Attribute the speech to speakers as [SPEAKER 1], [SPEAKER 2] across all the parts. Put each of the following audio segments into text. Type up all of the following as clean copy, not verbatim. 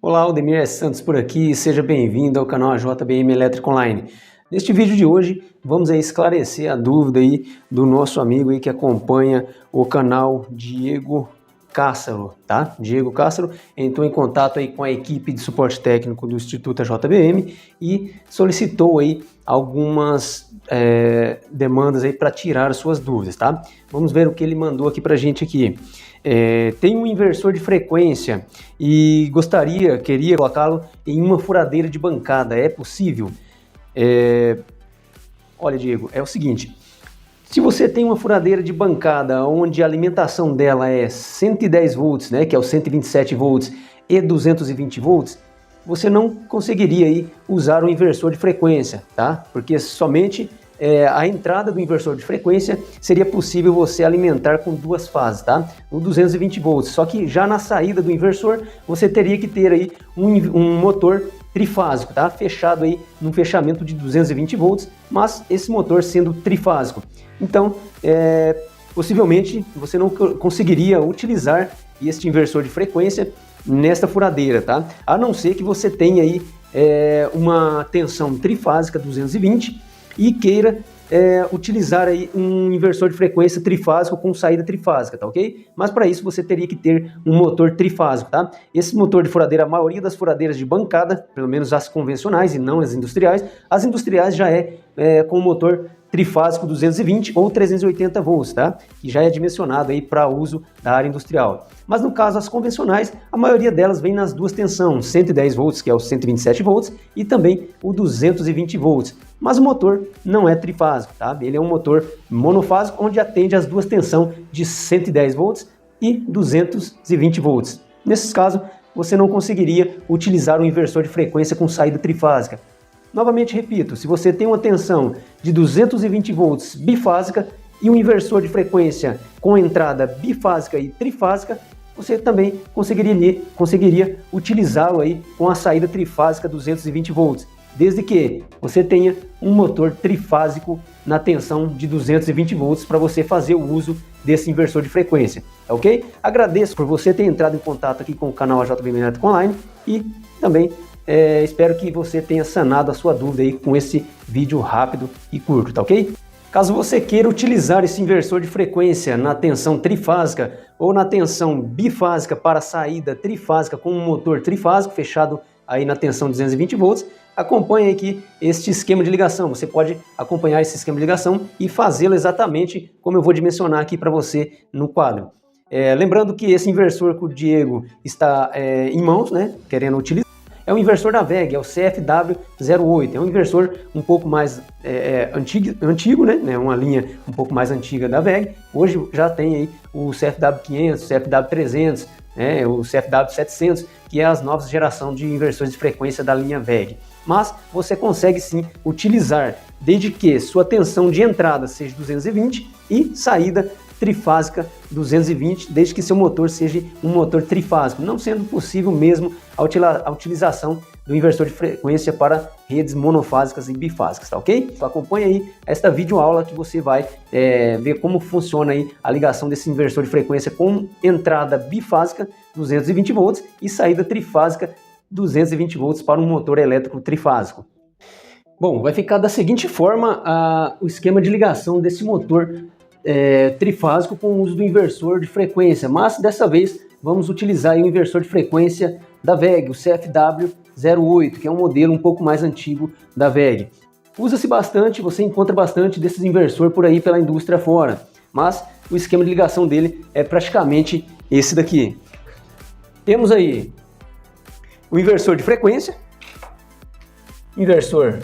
[SPEAKER 1] Olá, Aldemir Santos por aqui, seja bem-vindo ao canal JBM Elétrica Online. Neste vídeo de hoje vamos esclarecer a dúvida do nosso amigo que acompanha o canal Diego Cássaro, tá? Diego Cássaro entrou em contato com a equipe de suporte técnico do Instituto JBM e solicitou algumas demandas para tirar as suas dúvidas, tá? Vamos ver o que ele mandou aqui para a gente aqui. Tem um inversor de frequência e queria colocá-lo em uma furadeira de bancada, é possível? Olha, Diego, é o seguinte, se você tem uma furadeira de bancada onde a alimentação dela é 110 volts, né, que é o 127 volts e 220 volts, você não conseguiria usar um inversor de frequência, tá? Porque somente a entrada do inversor de frequência seria possível você alimentar com duas fases, tá? O 220 volts, só que já na saída do inversor você teria que ter um motor trifásico, tá? Fechado num fechamento de 220 volts, mas esse motor sendo trifásico. Então, possivelmente você não conseguiria utilizar este inversor de frequência nesta furadeira, tá? A não ser que você tenha uma tensão trifásica 220 e queira utilizar um inversor de frequência trifásico com saída trifásica, tá ok? Mas para isso você teria que ter um motor trifásico, tá? Esse motor de furadeira, a maioria das furadeiras de bancada, pelo menos as convencionais e não as industriais já com motor trifásico 220 ou 380 volts, tá? Que já é dimensionado para uso da área industrial. Mas no caso as convencionais, a maioria delas vem nas duas tensões, 110 volts, que é o 127 volts, e também o 220 volts. Mas o motor não é trifásico, tá? Ele é um motor monofásico, onde atende as duas tensões de 110 volts e 220 volts. Nesses casos, você não conseguiria utilizar um inversor de frequência com saída trifásica. Novamente repito, se você tem uma tensão de 220 volts bifásica e um inversor de frequência com entrada bifásica e trifásica, você também conseguiria utilizá-lo com a saída trifásica 220 volts, desde que você tenha um motor trifásico na tensão de 220 volts para você fazer o uso desse inversor de frequência, ok? Agradeço por você ter entrado em contato aqui com o canal JBM Elétrica Online e também espero que você tenha sanado a sua dúvida com esse vídeo rápido e curto, tá ok? Caso você queira utilizar esse inversor de frequência na tensão trifásica ou na tensão bifásica para saída trifásica com um motor trifásico fechado na tensão 220 volts, acompanhe aqui este esquema de ligação. Você pode acompanhar esse esquema de ligação e fazê-lo exatamente como eu vou dimensionar aqui para você no quadro. Lembrando que esse inversor que o Diego está em mãos, né, querendo utilizar, é um inversor da WEG, é o CFW08, é um inversor um pouco mais antigo, né? Uma linha um pouco mais antiga da WEG. Hoje já tem o CFW500, o CFW300, o CFW700, que é as novas gerações de inversores de frequência da linha WEG. Mas você consegue sim utilizar, desde que sua tensão de entrada seja 220 e saída trifásica 220, desde que seu motor seja um motor trifásico, não sendo possível mesmo a utilização do inversor de frequência para redes monofásicas e bifásicas, tá ok? Então, acompanhe esta videoaula que você vai ver como funciona a ligação desse inversor de frequência com entrada bifásica 220 volts e saída trifásica 220 volts para um motor elétrico trifásico. Bom, vai ficar da seguinte forma o esquema de ligação desse motor trifásico com o uso do inversor de frequência, mas dessa vez vamos utilizar o inversor de frequência da WEG, o CFW08, que é um modelo um pouco mais antigo da WEG. Usa-se bastante, você encontra bastante desses inversores por aí pela indústria fora, mas o esquema de ligação dele é praticamente esse daqui. Temos aí o inversor de frequência, inversor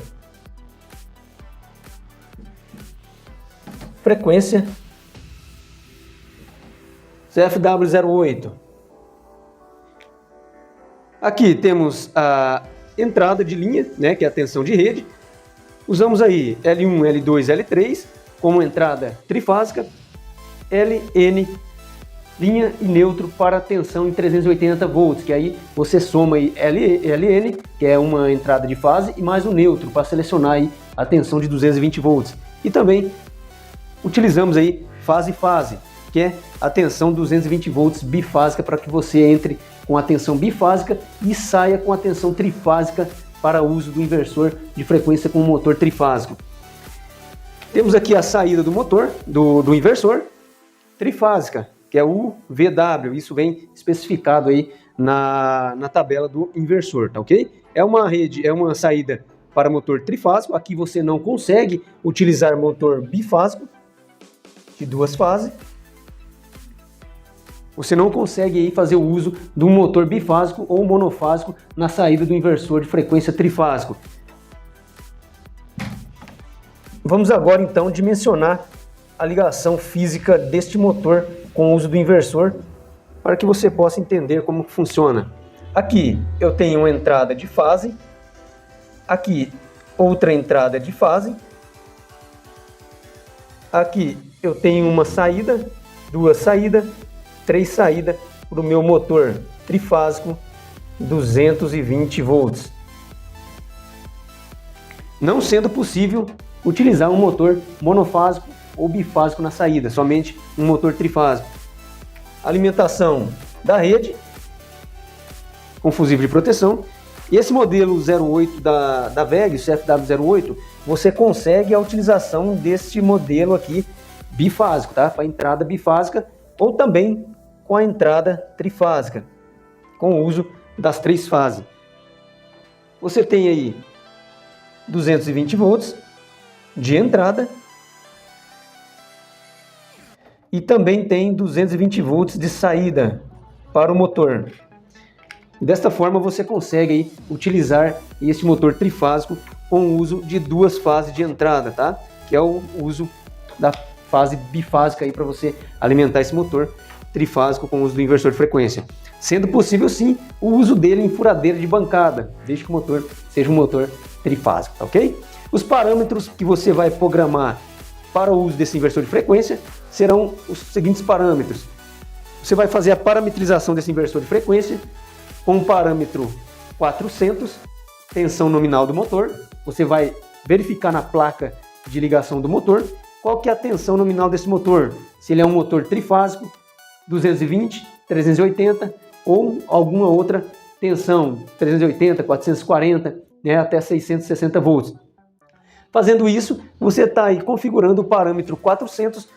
[SPEAKER 1] frequência CFW08. Aqui temos a entrada de linha, né, que é a tensão de rede. Usamos aí L1, L2, L3 como entrada trifásica, LN, linha e neutro para tensão em 380 volts, que aí você soma LN, que é uma entrada de fase, e mais o neutro para selecionar a tensão de 220 volts. E também utilizamos fase-fase, que é a tensão 220 volts bifásica para que você entre com a tensão bifásica e saia com a tensão trifásica para uso do inversor de frequência com o motor trifásico. Temos aqui a saída do motor, do inversor trifásica, que é o VW, isso vem especificado aí na tabela do inversor, tá ok? É uma saída para motor trifásico. Aqui você não consegue utilizar motor bifásico de 2 fases. Você não consegue aí fazer o uso do motor bifásico ou monofásico na saída do inversor de frequência trifásico. Vamos agora então dimensionar a ligação física deste motor com o uso do inversor para que você possa entender como funciona. Aqui eu tenho uma entrada de fase, aqui outra entrada de fase, aqui eu tenho uma saída, 2 saídas, 3 saídas para o meu motor trifásico 220 volts. Não sendo possível utilizar um motor monofásico ou bifásico na saída, somente um motor trifásico. Alimentação da rede com fusível de proteção. E esse modelo 08 da VEG, o CFW08, você consegue a utilização desse modelo aqui bifásico, tá? Para a entrada bifásica ou também com a entrada trifásica, com o uso das 3 fases. Você tem aí 220 volts de entrada e também tem 220 volts de saída para o motor. Desta forma você consegue aí utilizar esse motor trifásico com o uso de 2 fases de entrada, tá? Que é o uso da fase bifásica aí para você alimentar esse motor trifásico com o uso do inversor de frequência. Sendo possível sim o uso dele em furadeira de bancada, desde que o motor seja um motor trifásico, tá ok? Os parâmetros que você vai programar para o uso desse inversor de frequência serão os seguintes parâmetros. Você vai fazer a parametrização desse inversor de frequência com o parâmetro 400, tensão nominal do motor. Você vai verificar na placa de ligação do motor qual que é a tensão nominal desse motor. Se ele é um motor trifásico, 220, 380 ou alguma outra tensão, 380, 440, né, até 660 volts. Fazendo isso, você está aí configurando o parâmetro 400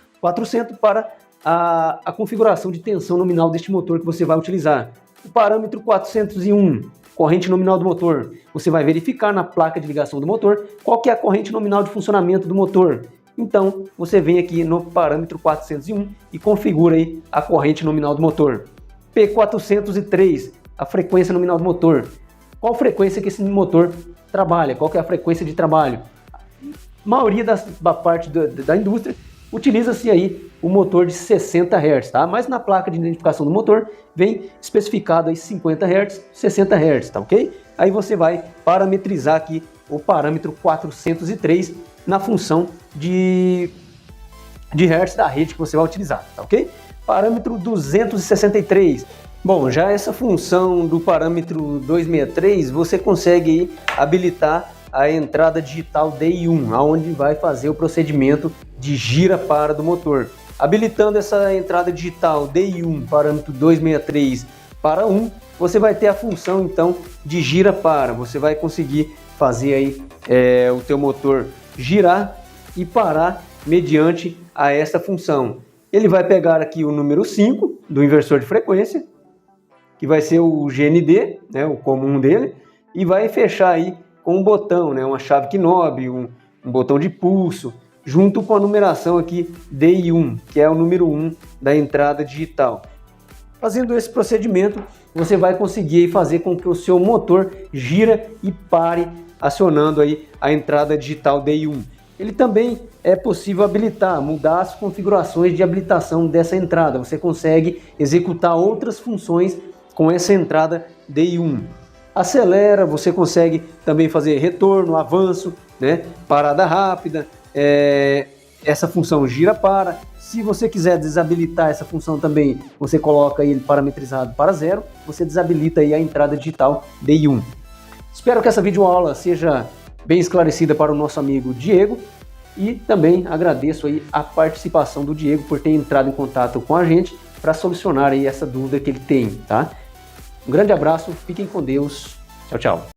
[SPEAKER 1] para a configuração de tensão nominal deste motor que você vai utilizar. O parâmetro 401, corrente nominal do motor. Você vai verificar na placa de ligação do motor qual que é a corrente nominal de funcionamento do motor. Então, você vem aqui no parâmetro 401 e configura aí a corrente nominal do motor. P403, a frequência nominal do motor. Qual frequência que esse motor trabalha? Qual que é a frequência de trabalho? A maioria da parte da indústria utiliza-se aí o motor de 60 Hz, tá? Mas na placa de identificação do motor vem especificado aí 50 Hz, 60 Hz, tá ok? Aí você vai parametrizar aqui o parâmetro 403 na função de Hertz da rede que você vai utilizar, tá ok? Parâmetro 263. Bom, já essa função do parâmetro 263, você consegue aí habilitar a entrada digital DI1, aonde vai fazer o procedimento de gira-para do motor. Habilitando essa entrada digital DI1, parâmetro 263 para 1, você vai ter a função então de gira-para. Você vai conseguir fazer aí o teu motor girar e parar mediante a essa função. Ele vai pegar aqui o número 5 do inversor de frequência, que vai ser o GND, né, o comum dele, e vai fechar aí com um botão, né, uma chave knob, um botão de pulso, junto com a numeração aqui DI1, que é o número 1 da entrada digital. Fazendo esse procedimento, você vai conseguir fazer com que o seu motor gira e pare, acionando aí a entrada digital DI1. Ele também é possível habilitar, mudar as configurações de habilitação dessa entrada. Você consegue executar outras funções com essa entrada DI1. Acelera, você consegue também fazer retorno, avanço, né? Parada rápida, essa função gira para. Se você quiser desabilitar essa função também, você coloca ele parametrizado para 0, você desabilita aí a entrada digital DI1. Espero que essa videoaula seja bem esclarecida para o nosso amigo Diego e também agradeço aí a participação do Diego por ter entrado em contato com a gente para solucionar aí essa dúvida que ele tem, tá? Um grande abraço, fiquem com Deus. Tchau, tchau.